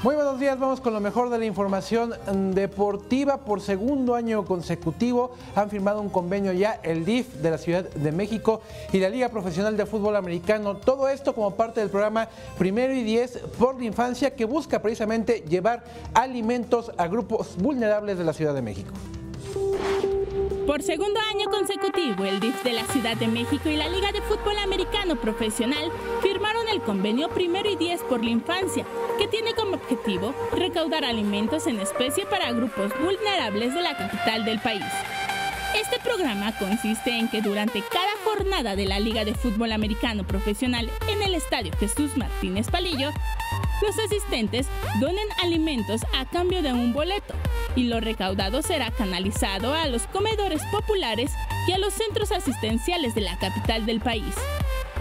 Muy buenos días, vamos con lo mejor de la información deportiva. Por segundo año consecutivo han firmado un convenio ya el DIF de la Ciudad de México y la Liga Profesional de Fútbol Americano. Todo esto como parte del programa Primero y 10 por la Infancia, que busca precisamente llevar alimentos a grupos vulnerables de la Ciudad de México. Por segundo año consecutivo, el DIF de la Ciudad de México y la Liga de Fútbol Americano Profesional firmaron el convenio Primero y 10 por la Infancia, que tiene como objetivo recaudar alimentos en especie para grupos vulnerables de la capital del país. Este programa consiste en que durante cada jornada de la Liga de Fútbol Americano Profesional en el Estadio Jesús Martínez Palillo, los asistentes donen alimentos a cambio de un boleto y lo recaudado será canalizado a los comedores populares y a los centros asistenciales de la capital del país.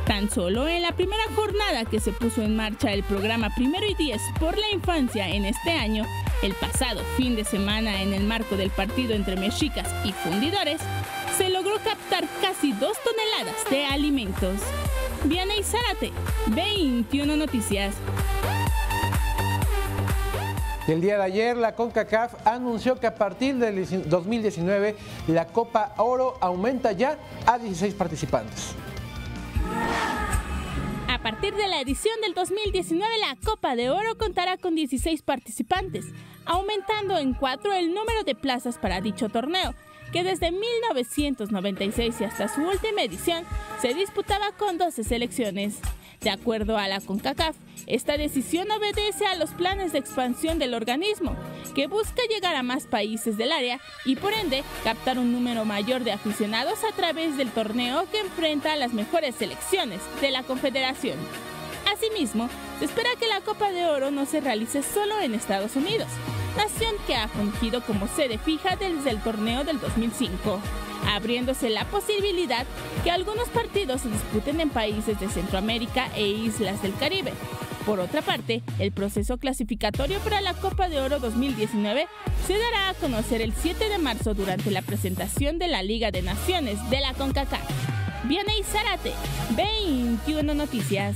Tan solo en la primera jornada que se puso en marcha el programa Primero y 10 por la Infancia en este año, el pasado fin de semana en el marco del partido entre mexicas y fundidores, se logró captar casi 2 toneladas de alimentos. Vianey Zárate, 21 Noticias. El día de ayer, la CONCACAF anunció que a partir del 2019 la Copa Oro aumenta ya a 16 participantes. A partir de la edición del 2019, la Copa de Oro contará con 16 participantes, aumentando en 4 el número de plazas para dicho torneo, que desde 1996 y hasta su última edición se disputaba con 12 selecciones. De acuerdo a la CONCACAF, esta decisión obedece a los planes de expansión del organismo, que busca llegar a más países del área y por ende captar un número mayor de aficionados a través del torneo que enfrenta a las mejores selecciones de la Confederación. Asimismo, se espera que la Copa de Oro no se realice solo en Estados Unidos, nación que ha fungido como sede fija desde el torneo del 2005, abriéndose la posibilidad que algunos partidos se disputen en países de Centroamérica e islas del Caribe. Por otra parte, el proceso clasificatorio para la Copa de Oro 2019 se dará a conocer el 7 de marzo durante la presentación de la Liga de Naciones de la CONCACAF. Vianey Zárate, 21 Noticias.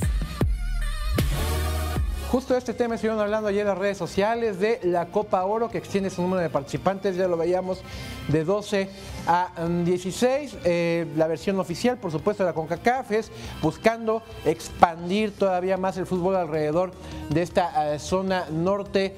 Justo de este tema estuvieron hablando ayer en las redes sociales de la Copa Oro, que extiende su número de participantes, ya lo veíamos, de 12 a 16. La versión oficial, por supuesto, de la CONCACAF es buscando expandir todavía más el fútbol alrededor de esta zona norte,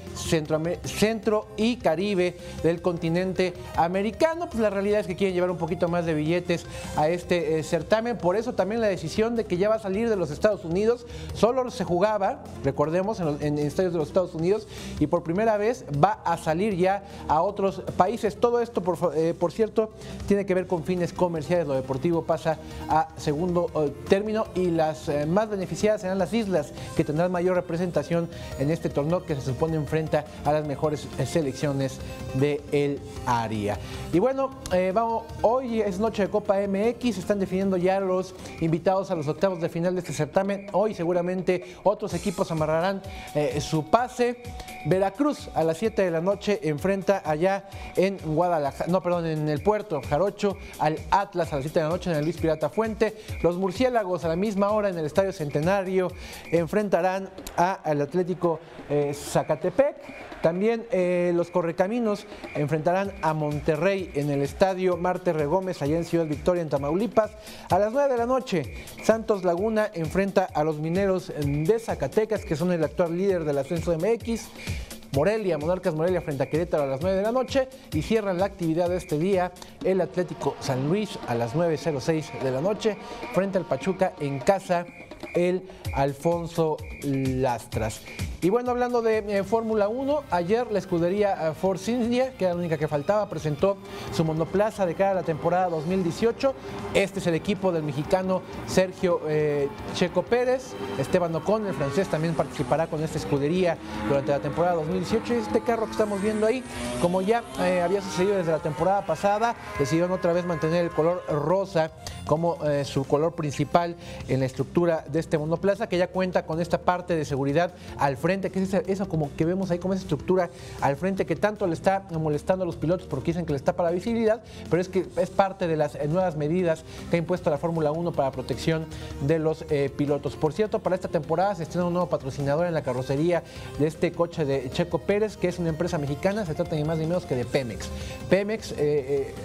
centro y Caribe del continente americano. Pues la realidad es que quieren llevar un poquito más de billetes a este certamen, por eso también la decisión de que ya va a salir de los Estados Unidos. Solo se jugaba, recordemos, en estadios de los Estados Unidos, y por primera vez va a salir ya a otros países. Todo esto, por cierto, tiene que ver con fines comerciales. Lo deportivo pasa a segundo término y las más beneficiadas serán las islas, que tendrán mayor representación en este torneo que se supone enfrenta a las mejores selecciones del área. Y bueno, hoy es noche de Copa MX, se están definiendo ya los invitados a los octavos de final de este certamen. Hoy seguramente otros equipos amarrarán su pase. Veracruz a las 7 de la noche enfrenta allá en en el Puerto Jarocho al Atlas a las 7 de la noche en el Luis Pirata Fuente. Los Murciélagos a la misma hora en el Estadio Centenario enfrentarán al Atlético Zacatepec. También los Correcaminos enfrentarán a Monterrey en el Estadio Marte Regómez, allá en Ciudad Victoria, en Tamaulipas. A las 9 de la noche, Santos Laguna enfrenta a los Mineros de Zacatecas, que son el actual líder del ascenso MX. Monarcas Morelia frente a Querétaro a las 9 de la noche, y cierran la actividad de este día el Atlético San Luis a las 9:06 de la noche frente al Pachuca en casa el Alfonso Lastras. Y bueno, hablando de Fórmula 1, ayer la escudería Force India, que era la única que faltaba, presentó su monoplaza de cara a la temporada 2018. Este es el equipo del mexicano Sergio Checo Pérez. Esteban Ocon, el francés, también participará con esta escudería durante la temporada 2018. Y este carro que estamos viendo ahí, como ya había sucedido desde la temporada pasada, decidieron otra vez mantener el color rosa como su color principal en la estructura de este monoplaza, que ya cuenta con esta parte de seguridad al frente, que es eso como que vemos ahí, como esa estructura al frente que tanto le está molestando a los pilotos porque dicen que les tapa la visibilidad, pero es que es parte de las nuevas medidas que ha impuesto la Fórmula 1 para protección de los pilotos. Por cierto, para esta temporada se estrena un nuevo patrocinador en la carrocería de este coche de Checo Pérez, que es una empresa mexicana, se trata ni más ni menos que de Pemex. Pemex,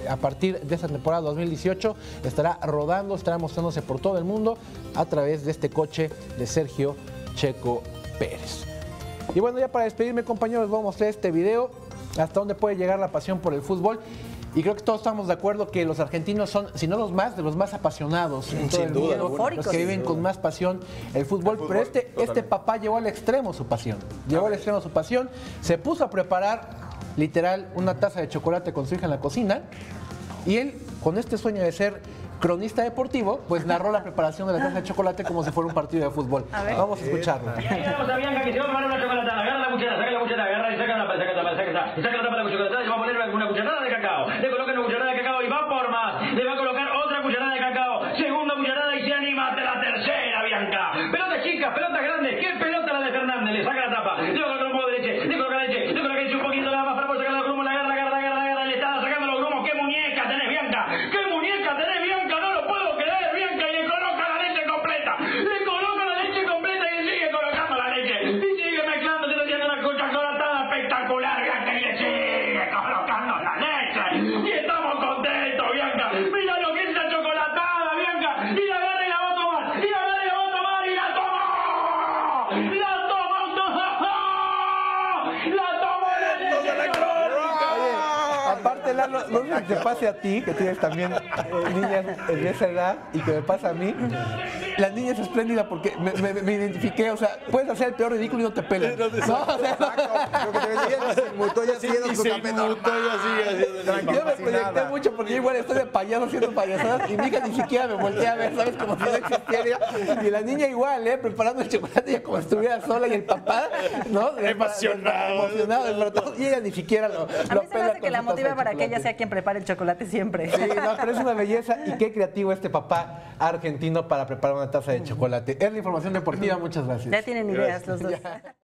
a partir de esta temporada 2018, estará rodando, estará mostrándose por todo el mundo a través de este coche de Sergio Checo Pérez. Y bueno, ya para despedirme, compañeros, les voy a mostrar este video, hasta dónde puede llegar la pasión por el fútbol. Y creo que todos estamos de acuerdo que los argentinos son, si no los más, de los más apasionados en todo el mundo, los que viven con más pasión el fútbol. Pero este papá llevó al extremo su pasión, se puso a preparar literal una taza de chocolate con su hija en la cocina, y él, con este sueño de ser cronista deportivo, pues narró la preparación de la taza de chocolate como si fuera un partido de fútbol. Vamos a escucharlo. Ya llegamos a Bianca, que se va a poner una chocolatada. Agarra la cuchara, agarra y saca la tapa, y saca la tapa de la chocolatada, se va a poner una cucharada de cacao. Le coloca una cucharada de cacao y va por más. Le va a colocar otra cucharada de cacao, segunda cucharada y se anima hasta la tercera, Bianca. Pelotas chicas, pelotas grandes. ¿Qué pelota la de Fernández? Le saca la tapa, le coloca un poco de leche, le coloca leche, un poquito nada más para poder sacar los grumos, la agarra, le está sacando los grumos. ¿Qué muñeca tenés, Bianca? ¿Qué muñeca tenés, Bianca? No lo puedo creer, Bianca, y le coloca la leche completa. Le coloca la leche completa y le sigue colocando la leche. Y sigue mezclando, te haciendo una chocolatada espectacular, Bianca, y le sigue colocando la leche. Y estamos contentos, Bianca. Mira lo que es la chocolatada, Bianca. Y la agarra y la va a tomar. Y la agarra y la va a tomar y la tomó. La tomó. La tomó la leche. Aparte, Lalo, no sé si te pase a ti, que tienes también niñas de esa edad, y que me pasa a mí. La niña es espléndida porque me identifiqué, o sea, puedes hacer el peor ridículo y no te pelan. No, o sea, lo que te decía, se inmutó ya haciendo su café normal. yo me proyecté mucho porque yo igual estoy de payaso haciendo payasadas y mi hija ni siquiera me voltea a ver, ¿sabes? Como si no existiera. Y la niña igual, preparando el chocolate ya como si estuviera sola, y el papá, ¿no? Emocionado, pero todo, y ella ni siquiera lo A mí se me hace que la motiva para que ella sea quien prepare el chocolate siempre. Sí, no, pero es una belleza, y qué creativo este papá argentino para preparar una taza de chocolate. Es la información deportiva, muchas gracias. Ya tienen ideas los dos.